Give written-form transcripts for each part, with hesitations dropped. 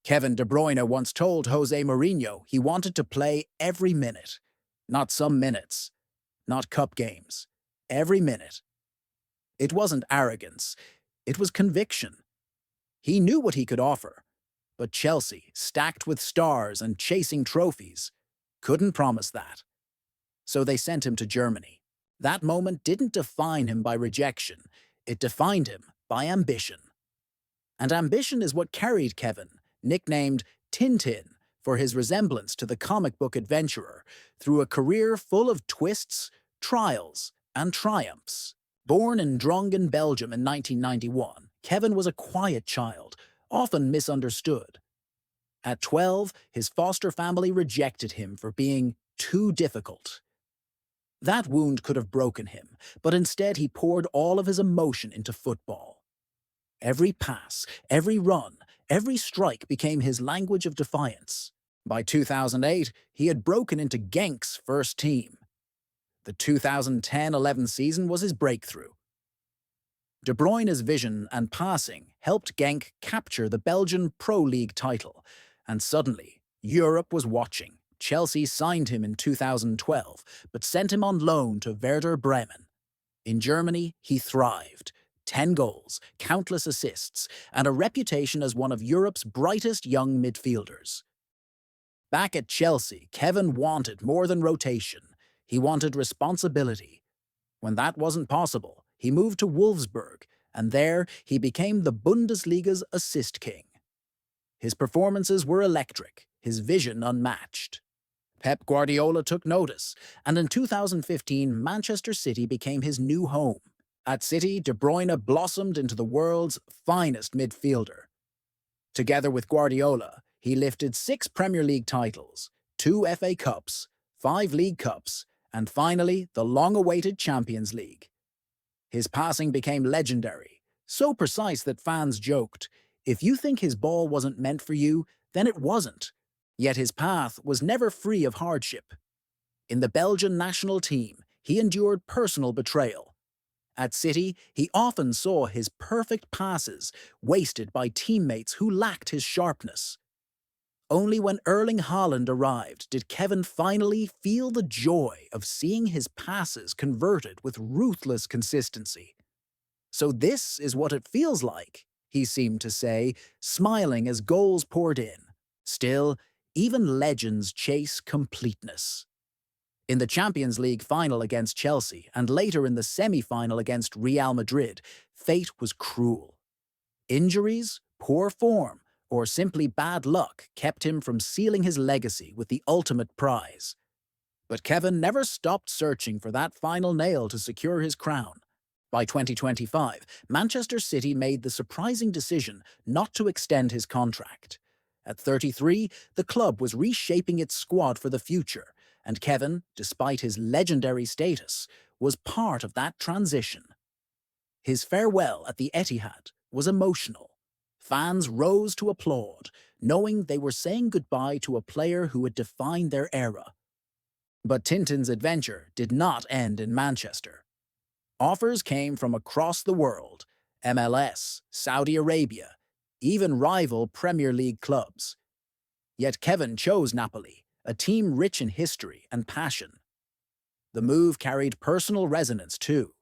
Kevin De Bruyne once told José Mourinho he wanted to play every minute, not some minutes, not cup games, every minute. It wasn't arrogance, it was conviction. He knew what he could offer, but Chelsea, stacked with stars and chasing trophies, couldn't promise that. So they sent him to Germany. That moment didn't define him by rejection, it defined him by ambition. And ambition is what carried Kevin, nicknamed Tintin for his resemblance to the comic book adventurer, through a career full of twists, trials, and triumphs. Born in Drongen, Belgium in 1991, Kevin was a quiet child, often misunderstood. At 12, his foster family rejected him for being too difficult. That wound could have broken him, but instead he poured all of his emotion into football. Every pass, every run, every strike became his language of defiance. By 2008, he had broken into Genk's first team. The 2010-11 season was his breakthrough. De Bruyne's vision and passing helped Genk capture the Belgian Pro League title, and suddenly, Europe was watching. Chelsea signed him in 2012, but sent him on loan to Werder Bremen. In Germany, he thrived. 10 goals, countless assists, and a reputation as one of Europe's brightest young midfielders. Back at Chelsea, Kevin wanted more than rotation. He wanted responsibility. When that wasn't possible, he moved to Wolfsburg, and there he became the Bundesliga's assist king. His performances were electric, his vision unmatched. Pep Guardiola took notice, and in 2015, Manchester City became his new home. At City, De Bruyne blossomed into the world's finest midfielder. Together with Guardiola, he lifted 6 Premier League titles, 2 FA Cups, 5 League Cups, and finally the long-awaited Champions League. His passing became legendary, so precise that fans joked, "If you think his ball wasn't meant for you, then it wasn't." Yet his path was never free of hardship. In the Belgian national team, he endured personal betrayal. At City, he often saw his perfect passes wasted by teammates who lacked his sharpness. Only when Erling Haaland arrived did Kevin finally feel the joy of seeing his passes converted with ruthless consistency. "So this is what it feels like," he seemed to say, smiling as goals poured in. Still, even legends chase completeness. In the Champions League final against Chelsea and later in the semi-final against Real Madrid, fate was cruel. Injuries, poor form, or simply bad luck kept him from sealing his legacy with the ultimate prize. But Kevin never stopped searching for that final nail to secure his crown. By 2025, Manchester City made the surprising decision not to extend his contract. At 33, the club was reshaping its squad for the future, and Kevin, despite his legendary status, was part of that transition. His farewell at the Etihad was emotional. Fans rose to applaud, knowing they were saying goodbye to a player who had defined their era. But Tintin's adventure did not end in Manchester. Offers came from across the world: MLS, Saudi Arabia, even rival Premier League clubs. Yet Kevin chose Napoli, a team rich in history and passion. The move carried personal resonance too.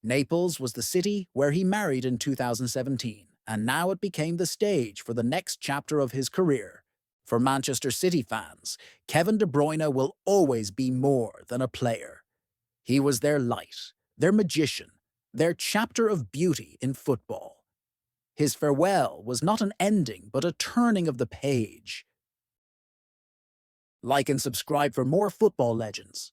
Naples was the city where he married in 2017, and now it became the stage for the next chapter of his career. For Manchester City fans, Kevin De Bruyne will always be more than a player. He was their light, their magician, their chapter of beauty in football. His farewell was not an ending, but a turning of the page. Like and subscribe for more football legends.